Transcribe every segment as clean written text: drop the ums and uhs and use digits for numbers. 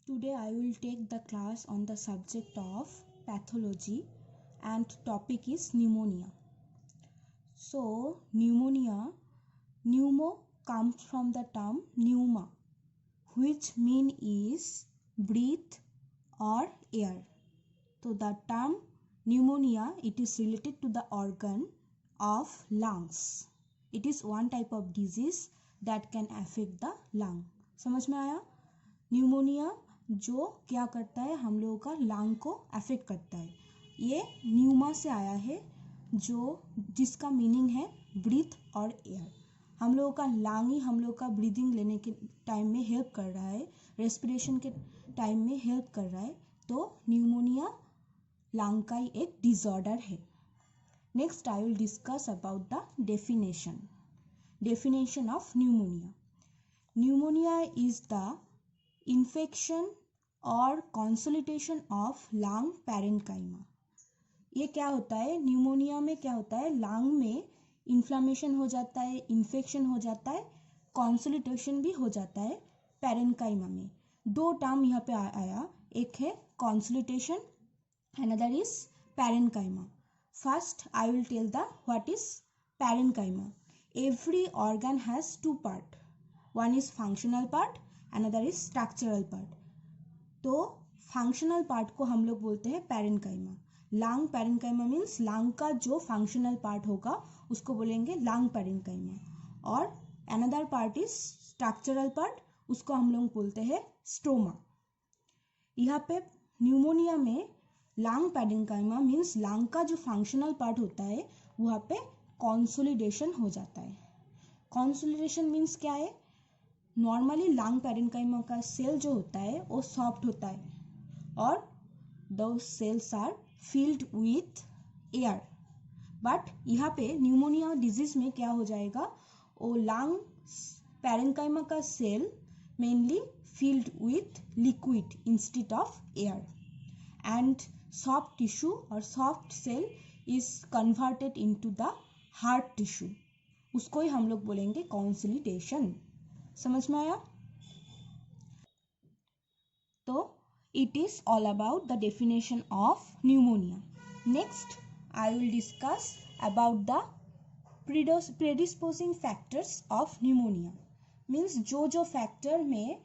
Today I will take the class on the subject of pathology and topic is pneumonia. So pneumonia, pneumo comes from the term pneuma, which mean is breathe or air. So the term pneumonia, it is related to the organ of lungs. It is one type of disease that can affect the lung. समझ में आया? Pneumonia जो क्या करता है, हम लोगों का लंग को अफेक्ट करता है. ये न्यूमा से आया है, जो जिसका मीनिंग है ब्रीथ और एयर. हम लोगों का लंग ही हम लोग का ब्रीदिंग लेने के टाइम में हेल्प कर रहा है, रेस्पिरेशन के टाइम में हेल्प कर रहा है. तो न्यूमोनिया लंग का ही एक डिसऑर्डर है. Next I will discuss about the definition of pneumonia. Pneumonia is the infection और कंसोलिडेशन ऑफ लंग पैरेन्काइमा. ये क्या होता है? न्यूमोनिया में क्या होता है? लंग में इन्फ्लामेशन हो जाता है, इन्फेक्शन हो जाता है, कंसोलिडेशन भी हो जाता है पैरेन्काइमा में. दो टर्म यहाँ पे आया, एक है consolidation, another is parenchyma. First I will tell the what is parenchyma. Every organ has two part, one is functional part, another is structural part. तो फंक्शनल पार्ट को हम लोग बोलते हैं parenchyma. Lung parenchyma means lung का जो functional part होगा उसको बोलेंगे लंग पैरेन्काइमा. और another part is structural part, उसको हम लोग बोलते हैं स्ट्रोमा. यहाँ पे न्यूमोनिया में लंग पैरेन्काइमा मीन्स लंग का जो फंक्शनल पार्ट होता है वहाँ पे कंसोलिडेशन हो जाता है. कंसोलिडेशन मीन्स क्या है? नॉर्मली लंग पैरेन्काइमा का सेल जो होता है वो सॉफ्ट होता है और दो cells are filled with air. But यहाँ पे न्यूमोनिया डिजीज में क्या हो जाएगा? वो लंग पैरेन्काइमा का cell mainly filled with liquid instead of air, and soft tissue और soft cell is converted into the hard tissue. उसको ही हम लोग बोलेंगे कंसोलिडेशन. समझ में आया? तो it is all about the definition of pneumonia. Next I will discuss about the predisposing factors of pneumonia. Means जो फैक्टर में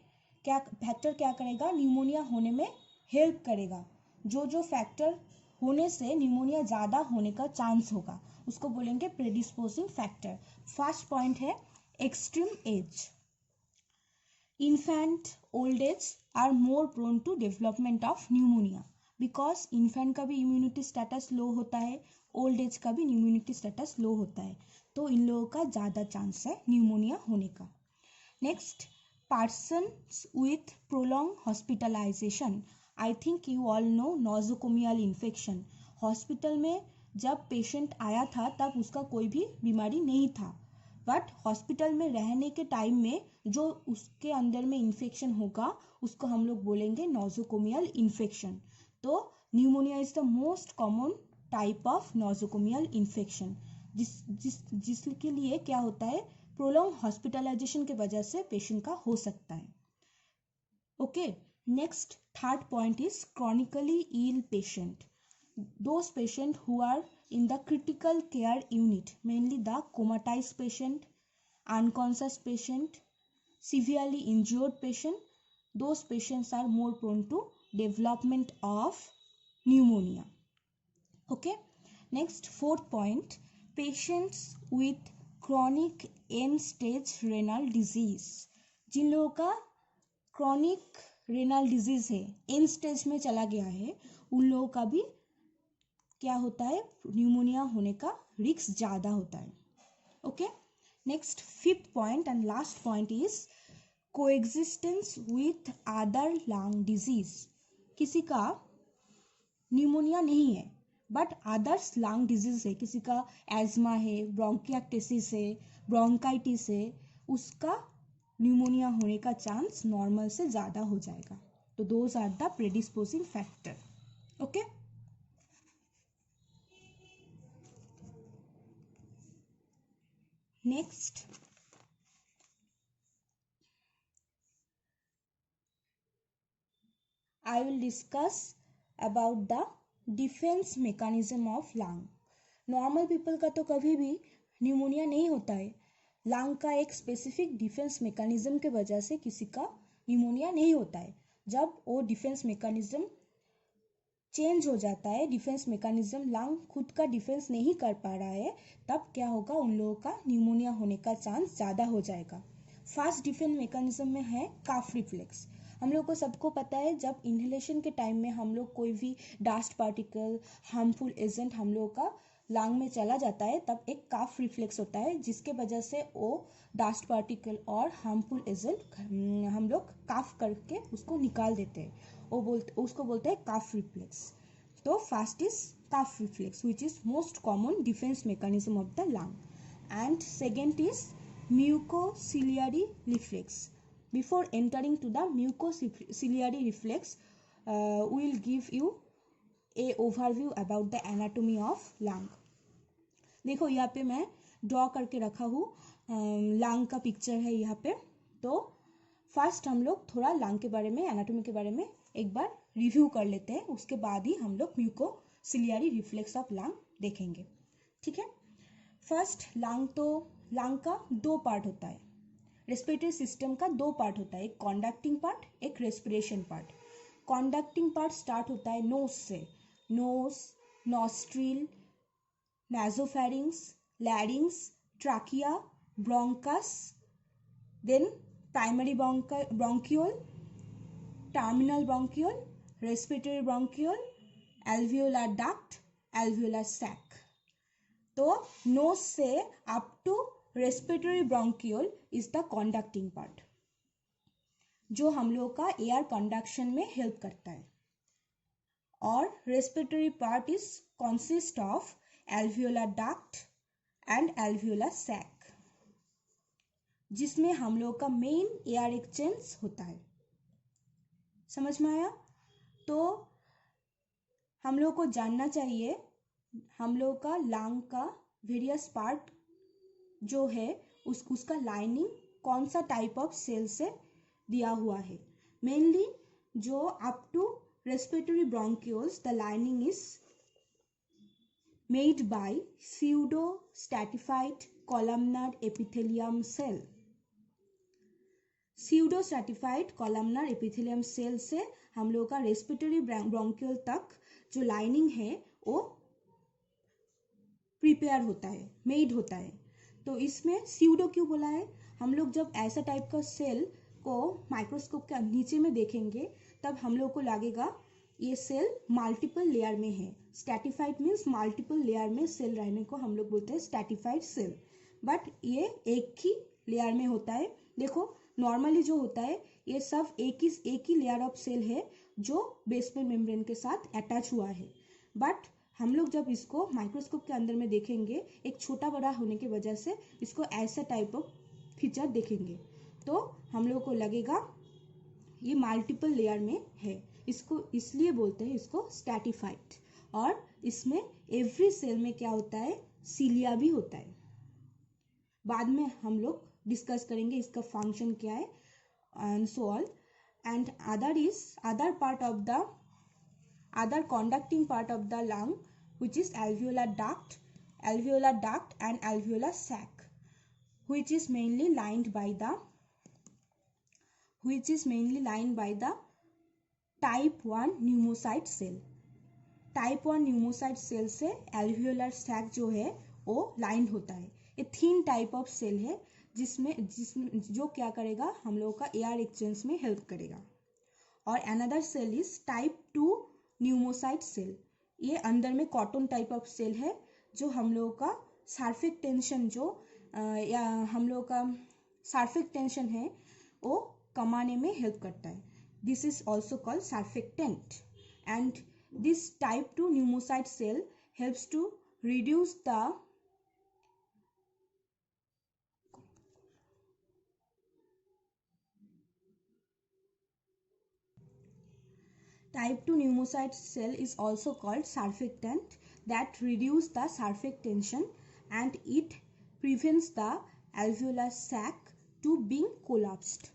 क्या करेगा? न्यूमोनिया होने में हेल्प करेगा. जो फैक्टर होने से न्यूमोनिया ज़्यादा होने का चांस होगा उसको बोलेंगे प्रेडिस्पोजिंग फैक्टर. फर्स्ट पॉइंट है extreme age. Infant old age are more prone to development of pneumonia because infant का भी immunity status low होता है, old age का भी immunity status low होता है, तो इन लोगों का ज़्यादा चांस है न्यूमोनिया होने का. Next, persons with prolonged hospitalization. I think you all know nosocomial infection. Hospital में जब पेशेंट आया था तब उसका कोई भी बीमारी नहीं था, बट हॉस्पिटल में रहने के टाइम में जो उसके अंदर में इन्फेक्शन होगा उसको हम लोग बोलेंगे नोजोकोमियल इन्फेक्शन. तो pneumonia is the most common type of nosocomial infection, जिसके लिए क्या होता है? प्रोलॉन्ग हॉस्पिटलाइजेशन के वजह से पेशेंट का हो सकता है. Okay, next third point is chronically ill patient. Those patients who are in the critical care unit, mainly the comatized patient, unconscious patient, severely injured patient, those patients are more prone to development of pneumonia. Okay, next fourth point, patients with chronic end stage renal disease. जिन लोगों का chronic renal disease है, end stage में चला गया है, उन लोगों का भी क्या होता है? न्यूमोनिया होने का रिस्क ज़्यादा होता है. Okay, next fifth point and last point is coexistence with other lung disease. किसी का न्यूमोनिया नहीं है बट अदर्स लंग डिजीज है, किसी का एज्मा है, ब्रोंकियाक्टिसिस है, ब्रोंकाइटिस है, उसका न्यूमोनिया होने का चांस नॉर्मल से ज़्यादा हो जाएगा. तो those are the predisposing factor. Okay, next I will discuss about the defense mechanism of lung. Normal people का तो कभी भी न्यूमोनिया नहीं होता है. लंग का एक स्पेसिफिक डिफेंस मेकानिज्म के वजह से किसी का न्यूमोनिया नहीं होता है. जब वो डिफेंस मेकानिज्म चेंज हो जाता है, डिफेंस मेकानिज्म लंग खुद का डिफेंस नहीं कर पा रहा है, तब क्या होगा, उन लोगों का न्यूमोनिया होने का चांस ज़्यादा हो जाएगा. फर्स्ट डिफेंस मेकानिज्म में है काफ रिफ्लेक्स. हम लोग को सबको पता है, जब इन्हेलेशन के टाइम में हम लोग कोई भी डस्ट पार्टिकल, हार्मफुल एजेंट हम लोग का लंग में चला जाता है, तब एक काफ रिफ्लेक्स होता है, जिसके वजह से वो डस्ट पार्टिकल और हार्मफुल एजेंट हम लोग काफ करके उसको निकाल देते हैं. उसको बोलते हैं काफ रिफ्लेक्स. तो first is calf reflex which is most common defence mechanism of the lung. And second is mucociliary reflex. Before entering to the mucociliary reflex, we will give you a overview about the anatomy of lung. देखो यहाँ पे मैं draw करके रखा हूँ lung का picture है यहाँ पे. तो फर्स्ट हम लोग थोड़ा लंग के बारे में, एनाटॉमी के बारे में एक बार रिव्यू कर लेते हैं. उसके बाद ही हम लोग म्यूकोसिलियरी रिफ्लेक्स ऑफ लंग देखेंगे. ठीक है. फर्स्ट लंग का दो पार्ट होता है. रेस्पिरेटरी सिस्टम का दो पार्ट होता है, एक कॉन्डक्टिंग पार्ट, एक respiration part. Conducting part start होता है नोज से. Nose, nostril, nasopharynx, larynx, trachea, bronchus, then primary bronchiole, terminal bronchiole, respiratory bronchiole, alveolar duct, alveolar sac. तो नोज से up to respiratory bronchiole is the conducting part, जो हम लोग का air conduction में हेल्प करता है. और respiratory part is consist of alveolar duct and alveolar sac, जिसमें हम लोग का मेन एयर एक्सचेंज होता है. समझ में आया? तो हम लोग को जानना चाहिए हम लोग का लंग का वेरियस पार्ट जो है उसका लाइनिंग कौन सा टाइप ऑफ सेल से दिया हुआ है. मेनली जो up to respiratory bronchioles the lining is made by pseudostratified columnar epithelium cell. Pseudostratified columnar epithelium cell से हम लोग का रेस्पिरेटरी ब्रोंकियोल तक जो लाइनिंग है वो प्रिपेयर होता है, मेड होता है. तो इसमें स्यूडो क्यों बोला है? हम लोग जब ऐसा टाइप का सेल को माइक्रोस्कोप के नीचे में देखेंगे, तब हम लोग को लगेगा ये सेल मल्टीपल लेयर में है. स्ट्रैटिफाइड मीन्स मल्टीपल लेयर में सेल रहने को हम लोग बोलते हैं स्ट्रैटिफाइड सेल. बट ये एक ही लेयर में होता है. देखो नॉर्मली जो होता है ये सब एक ही लेयर ऑफ सेल है जो बेसमेंट मेम्ब्रेन के साथ अटैच हुआ है. बट हम लोग जब इसको माइक्रोस्कोप के अंदर में देखेंगे, एक छोटा बड़ा होने की वजह से इसको ऐसा टाइप ऑफ फीचर देखेंगे, तो हम लोग को लगेगा ये मल्टीपल लेयर में है. इसको इसलिए बोलते हैं इसको स्ट्रैटिफाइड. और इसमें एवरी सेल में क्या होता है, सीलिया भी होता है. बाद में हम लोग डिस्कस करेंगे इसका फंक्शन क्या है and so all. And other conducting part of the lung, which is alveolar duct and alveolar sac, which is mainly lined by the type 1 pneumocyte cell. Type 1 pneumocyte cell से alveolar sac जो है वो lined होता है. ये थीन type of cell है जिसमें जो क्या करेगा, हम लोग का एयर एक्सचेंज में हेल्प करेगा. और another cell is type 2 pneumocyte cell. ये अंदर में कॉटन टाइप ऑफ सेल है जो हम लोगों का सर्फेक्टेंशन या हम लोग का सर्फेक्टेंशन है वो कमाने में हेल्प करता है. This is also called surfactant. And this type 2 pneumocyte cell helps to reduce the Type 2 pneumocyte cell is also called surfactant that reduce the surfactantion and it prevents the alveolar sac to being collapsed.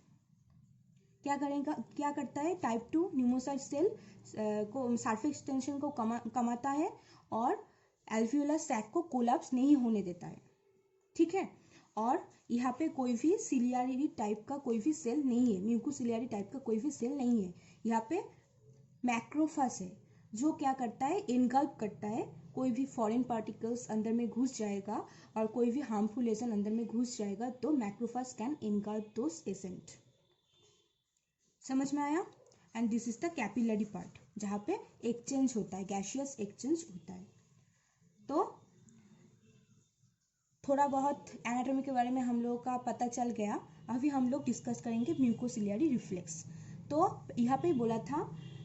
क्या करता है, type 2 pneumocyte cell को surface tension को कमाता है और alveolar sac को collapse नहीं होने देता है, ठीक है। और यहाँ पे कोई भी सिलियरी टाइप का कोई भी सेल नहीं है, म्यूकोसिलियरी टाइप का कोई भी सेल नहीं है। यहाँ पे मैक्रोफाज है जो क्या करता है, इनगल्प करता है, कोई भी फॉरेन पार्टिकल्स अंदर में घुस जाएगा और कोई भी हार्मफुल एजेंट अंदर में घुस जाएगा तो मैक्रोफाज कैन इनगल्प दोस एजेंट। समझ में आया। And this is the capillary part जहाँ पे एक्सचेंज होता है, गैसियस एक्सचेंज होता है। तो थोड़ा बहुत एनाटॉमी के बारे में हम लोगों का पता चल गया। अभी हम लोग डिस्कस करेंगे म्यूकोसिलियरी रिफ्लेक्स। तो यहाँ पे बोला था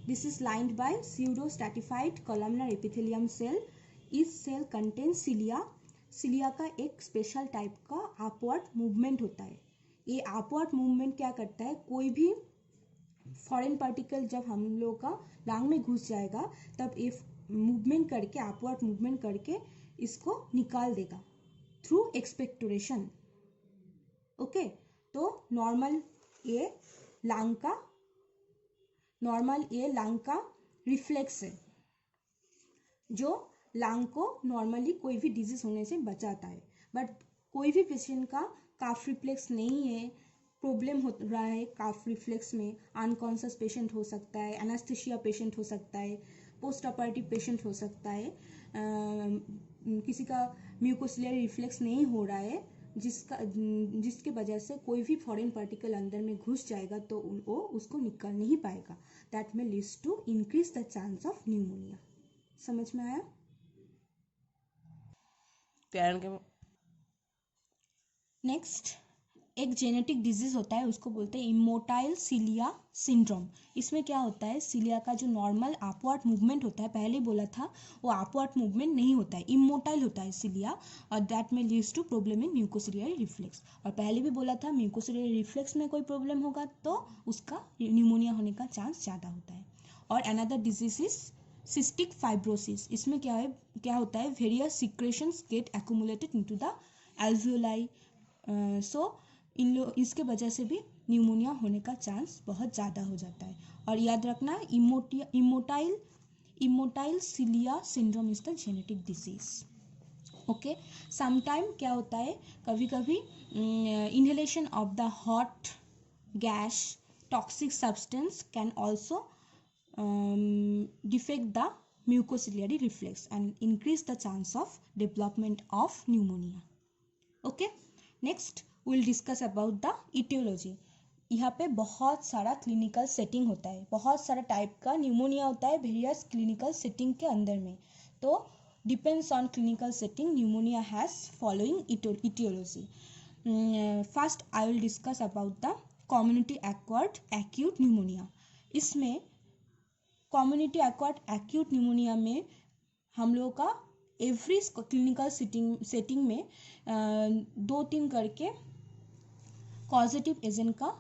this is lined by pseudostratified columnar epithelium cell. इस सेल कंटेन सिलिया। सिलिया का एक स्पेशल टाइप का अपवर्ड मूवमेंट होता है। ये अपवर्ड मूवमेंट क्या करता है, कोई भी फॉरेन पार्टिकल जब हम लोग का लंग में घुस जाएगा तब ये मूवमेंट करके, अपवर्ड मूवमेंट करके इसको निकाल देगा थ्रू एक्सपेक्टोरेशन। ओके, तो नॉर्मल ये लंग का रिफ्लेक्स है जो लंग को नॉर्मली कोई भी डिजीज होने से बचाता है। बट कोई भी पेशेंट का काफ रिफ्लेक्स नहीं है, प्रॉब्लम हो रहा है काफ रिफ्लेक्स में, अनकॉन्शियस पेशेंट हो सकता है, एनास्थेशिया पेशेंट हो सकता है, पोस्ट ऑपरेटिव पेशेंट हो सकता है, किसी का म्यूकोसिलियरी रिफ्लेक्स नहीं हो रहा है जिसके वजह से कोई भी फॉरेन पार्टिकल अंदर में घुस जाएगा तो वो उसको निकल नहीं पाएगा। दैट में leads to increase the chance of pneumonia. समझ में आया। नेक्स्ट एक जेनेटिक डिजीज होता है, उसको बोलते हैं इमोटाइल सिलिया सिंड्रोम। इसमें क्या होता है, सिलिया का जो नॉर्मल अपवर्ड मूवमेंट होता है, पहले बोला था वो अपवर्ड मूवमेंट नहीं होता है, इमोटाइल होता है सिलिया, और दैट में leads to problem in mucociliary reflex. और पहले भी बोला था म्यूकोसिलियरी रिफ्लेक्स में कोई प्रॉब्लम होगा तो उसका न्यूमोनिया होने का चांस ज़्यादा होता है। और another disease is cystic fibrosis. इसमें क्या होता है, various secretions get accumulated into the alveoli. So इसके वजह से भी न्यूमोनिया होने का चांस बहुत ज़्यादा हो जाता है। और याद रखना, immotile cilia syndrome is the genetic disease. Okay, sometime क्या होता है, कभी कभी inhalation of the hot gas toxic substance can also defect the mucociliary reflex and increase the chance of development of pneumonia. Okay, next will discuss about the aetiology. यहाँ पे बहुत सारा clinical setting होता है, बहुत सारा टाइप का pneumonia होता है वेरियस क्लिनिकल सेटिंग के अंदर में। तो depends on clinical setting pneumonia has following aetiology. First I will discuss about the community acquired acute pneumonia. इसमें कम्युनिटी एक्वायर्ड एक्यूट न्यूमोनिया में हम लोगों का एवरी क्लिनिकल सेटिंग में 2-3 करके कॉजेटिव एजेंट का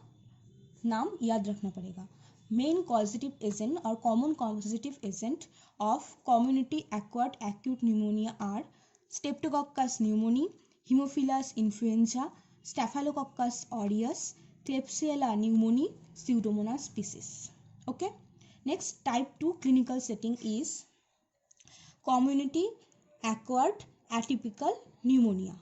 नाम याद रखना पड़ेगा। मेन कॉजेटिव एजेंट और common causative agent of community acquired acute pneumonia are streptococcus pneumoniae, haemophilus influenzae, staphylococcus aureus, klebsiella pneumoniae, pseudomonas species. Okay, next type 2 clinical setting is community acquired atypical pneumonia.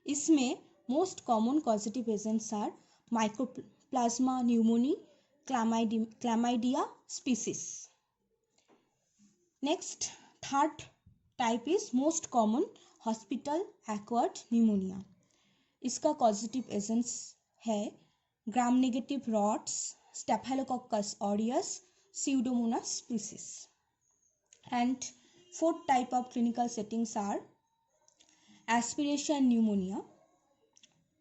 इसमें most common causative agents are mycoplasma pneumoniae, chlamydia species. Next third type is most common hospital acquired pneumonia. इसका causative agents है gram negative rods, staphylococcus aureus, pseudomonas species. And fourth type of clinical settings are aspiration pneumonia.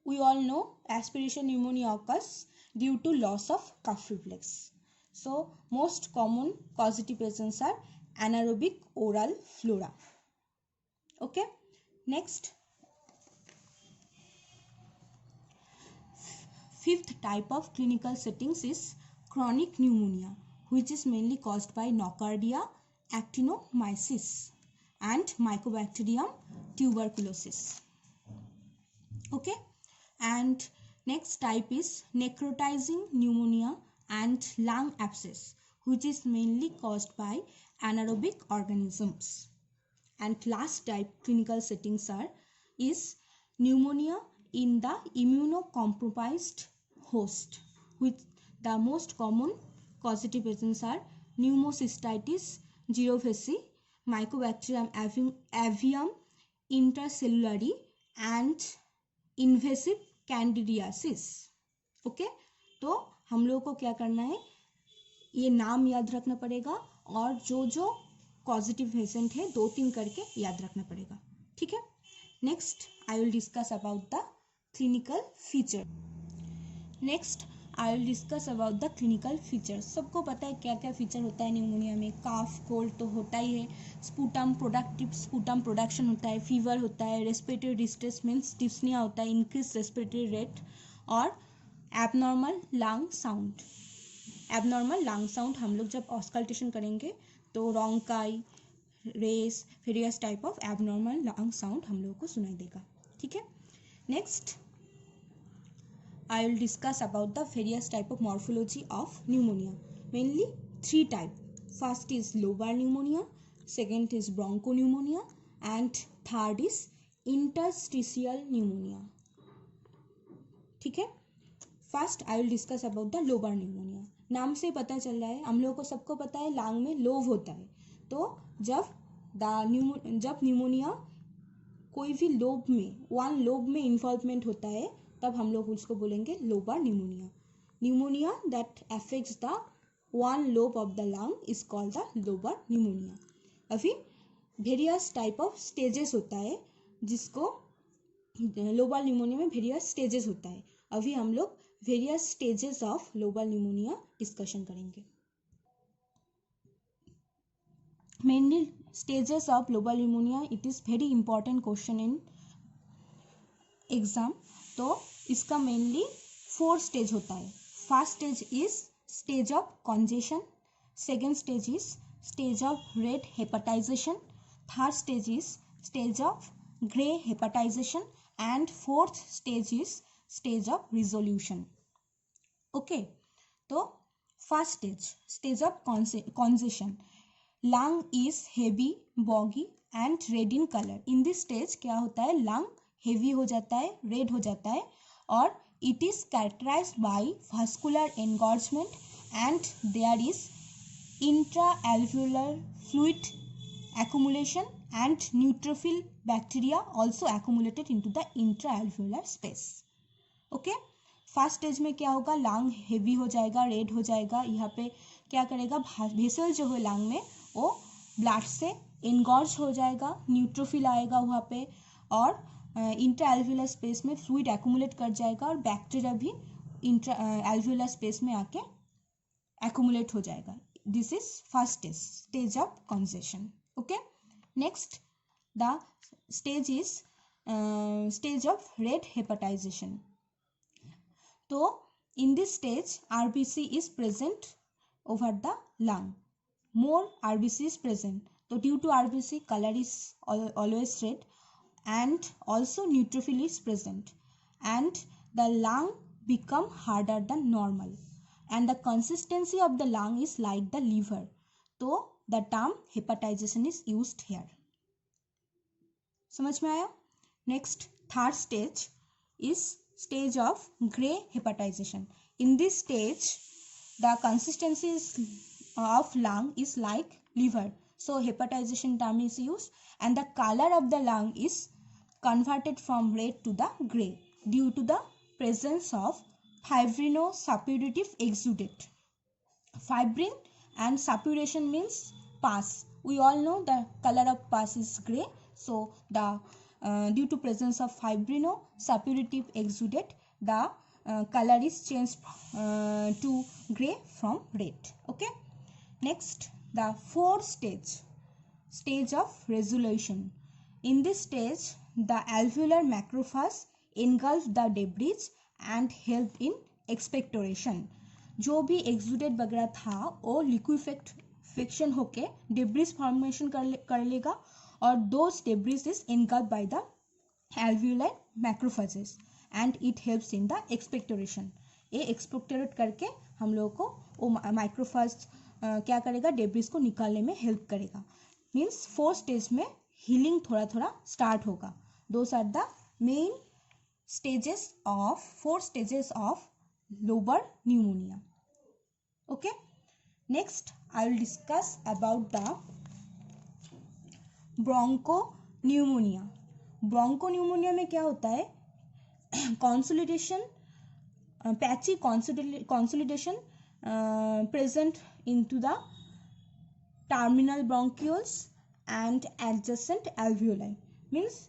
We all know aspiration pneumonia occurs due to loss of cough reflex. So most common causative agents are anaerobic oral flora. Okay, next fifth type of clinical settings is chronic pneumonia, which is mainly caused by nocardia, actinomyces and mycobacterium tuberculosis. Okay, and next type is necrotizing pneumonia and lung abscess, which is mainly caused by anaerobic organisms. And last type clinical settings is pneumonia in the immunocompromised host, with the most common causative agents are pneumocystitis girovesi, mycobacterium avium intracellulari, and invasive candidiasis. Okay तो हम लोग को क्या करना है, ये नाम याद रखना पड़ेगा और जो जो पॉजिटिव पेशेंट है 2-3 करके याद रखना पड़ेगा, ठीक है। Next I will discuss about the clinical feature. सबको पता है क्या क्या फीचर होता है न्यूमोनिया में। काफ कोल्ड तो होता ही है, स्पूटम प्रोडक्शन होता है, फीवर होता है, रेस्पिरेटरी डिस्ट्रेस मीन्स डिस्निया होता है, इंक्रीज रेस्पिरेटरी रेट, और एबनॉर्मल लंग साउंड हम लोग जब ऑस्कल्टेशन करेंगे तो rhonchi, rales, various type of abnormal lung sound हम लोगों को सुनाई देगा, ठीक है। Next I will discuss about the various type of morphology of pneumonia. Mainly 3 type. First is lobar pneumonia, second is bronchopneumonia, and third is interstitial pneumonia. ठीक है। First I will discuss about the lobar pneumonia. नाम से पता चल रहा है, हम लोगों को सबको पता है लंग में लोब होता है, तो जब न्यूमोनिया कोई भी लोब में, वन लोब में इन्वॉल्वमेंट होता है, तब हम लोग उसको बोलेंगे lobar pneumonia that affects the one lobe of the lung is called the lobar pneumonia. अभी वेरियस टाइप ऑफ स्टेजेस होता है, जिसको लोबर न्यूमोनिया में वेरियस स्टेजेस होता है। अभी हम लोग various stages of lobar pneumonia discussion करेंगे। Mainly stages of lobar pneumonia, it is very important question in exam. तो इसका मेनली 4 स्टेज होता है। First stage is stage of congestion, second stage is stage of red hepatization, third stage is stage of grey hepatization, and fourth stage is stage of resolution. Okay, तो first stage of congestion, lung is heavy, boggy and red in colour. In this stage क्या होता है, lung heavy हो जाता है, red हो जाता है, और it is characterised by vascular engorgement and there is intra-alveolar fluid accumulation and neutrophil bacteria also accumulated into the intra-alveolar space. Okay, first stage में क्या होगा, लंग हेवी हो जाएगा, रेड हो जाएगा। यहाँ पे क्या करेगा, वेसल जो है लंग में वो ब्लड से एनगॉर्ज हो जाएगा, न्यूट्रोफिल आएगा वहाँ पे, और इंट्रा एल्वियोलर स्पेस में फ्लूइड एक्यूमुलेट कर जाएगा, और बैक्टीरिया भी इंट्रा एल्वियोलर स्पेस में आके एक्यूमुलेट हो जाएगा। This is first stage of congestion. Okay, next the stage is stage of red hepatization. तो in this stage RBC is present over the lung, more RBC is present. तो due to RBC colour is always red, and also neutrophil is present, and the lung become harder than normal, and the consistency of the lung is like the liver. So the term hepatization is used here. समझ में आया? Next, third stage is stage of gray hepatization. In this stage the consistency of lung is like liver, so hepatization term is used, and the color of the lung is converted from red to the gray due to the presence of fibrinosuppurative exudate. Fibrin and suppuration means pus. We all know the color of pus is gray, so the due to presence of fibrinosuppurative exudate, the color is changed to gray from red. Okay, next the fourth stage of resolution. In this stage the alveolar macrophage engulf the debris and help in expectoration. जो भी exudate वगैरह था वो liquefaction होके debris formation कर लेगा, और those debris is engulfed by the alveolar macrophages and it helps in the expectoration. ये एक्सपेक्टोरेट करके हम लोगों को वो माइक्रोफास्ट क्या करेगा, डेब्रिस को निकालने में हेल्प करेगा। मीन्स 4 स्टेज में हीलिंग थोड़ा थोड़ा स्टार्ट होगा। Those are the main stages of 4 stages of lobar pneumonia. Okay, next I will discuss about the bronchopneumonia. bronchopneumonia में क्या होता है, consolidation, patchy consolidation present into the terminal bronchioles and adjacent alveoli. Means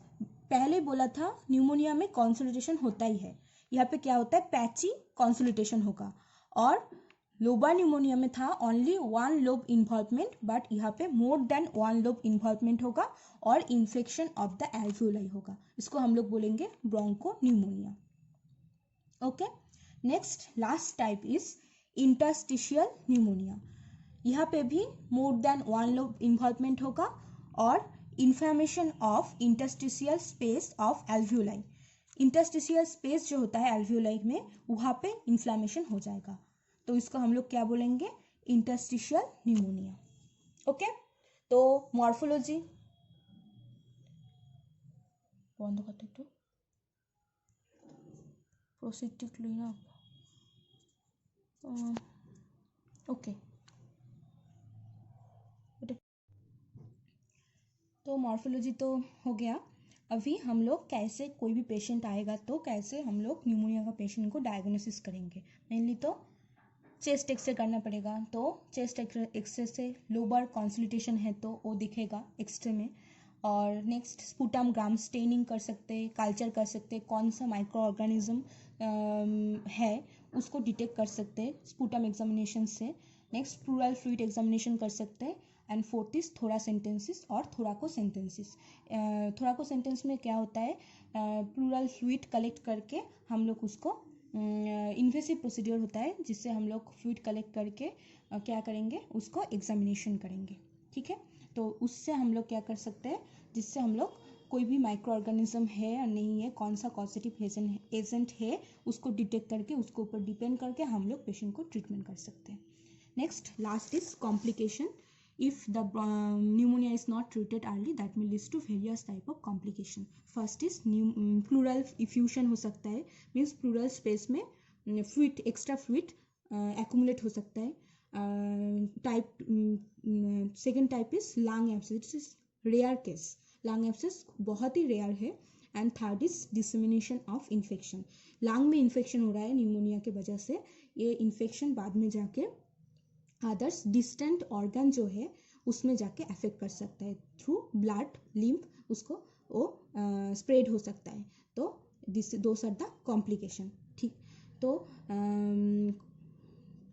पहले बोला था pneumonia में consolidation होता ही है, यहाँ पे क्या होता है, पैची कॉन्सोलिडेशन होगा। और लोबर न्यूमोनिया में था ओनली 1 लोब इन्वॉल्वमेंट, बट यहाँ पे मोर देन 1 लोब इन्वॉल्वमेंट होगा और इन्फेक्शन ऑफ द एल्वियोलाई होगा। इसको हम लोग बोलेंगे bronchopneumonia. Okay, next last type is interstitial pneumonia. यहाँ पे भी मोर देन 1 लोब इन्वॉल्वमेंट होगा और inflammation of interstitial space of alveoli. Interstitial space जो होता है एल्वियोलाई में, वहाँ पे इन्फ्लेमेशन हो जाएगा, तो इसको हम लोग क्या बोलेंगे, इंटरस्टिशियल न्यूमोनिया। ओके, तो मॉर्फोलॉजी बंद करते तो प्रोसीड क्लीन अप। ओके, तो मॉर्फोलॉजी तो हो गया। अभी हम लोग कैसे, कोई भी पेशेंट आएगा तो कैसे हम लोग न्यूमोनिया का पेशेंट को डायग्नोसिस करेंगे। मेनली तो चेस्ट एक्सरे करना पड़ेगा, तो चेस्ट एक्सरे से लोबर कॉन्सोलिडेशन है तो वो दिखेगा एक्सरे में। और नेक्स्ट स्पूटम ग्राम स्टेनिंग कर सकते हैं, कल्चर कर सकते हैं, कौन सा माइक्रो ऑर्गेनिज्म है उसको डिटेक्ट कर सकते हैं स्पूटम एग्जामिनेशन से। नेक्स्ट प्लूरल फ्लूइड एग्जामिनेशन कर सकते हैं। एंड फोर्थ इज थोरासेंटेंसिस और थोराकोसेंटेंसिस। थोराकोसेंटेंस में क्या होता है, प्लूरल फ्लूइड कलेक्ट करके हम लोग उसको इन्वेसिव प्रोसीड्योर होता है, जिससे हम लोग फ्लूइड कलेक्ट करके क्या करेंगे, उसको एग्जामिनेशन करेंगे। ठीक है, तो उससे हम लोग क्या कर सकते हैं, जिससे हम लोग कोई भी माइक्रो ऑर्गेनिज्म है या नहीं है, कौन सा कॉजेटिव एजेंट है, उसको डिटेक्ट करके उसके ऊपर डिपेंड करके हम लोग पेशेंट को ट्रीटमेंट कर सकते हैं। Next last is complication. If the pneumonia is not treated early, that may lead to various type of complication. First is pleural effusion हो सकता है, means pleural space में fluid, extra fluid accumulate हो सकता है। Second type is lung abscess, this is rare case, lung abscess बहुत ही rare है। And third is dissemination of infection, lung में इन्फेक्शन हो रहा है न्यूमोनिया के वजह से, ये इन्फेक्शन बाद में जाके अदर्स डिस्टेंट ऑर्गन जो है उसमें जाके अफेक्ट कर सकता है, थ्रू ब्लड लिम्फ उसको वो स्प्रेड हो सकता है। तो this those are the complication. ठीक, तो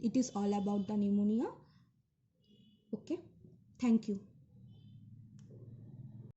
it is all about the pneumonia. Okay, thank you.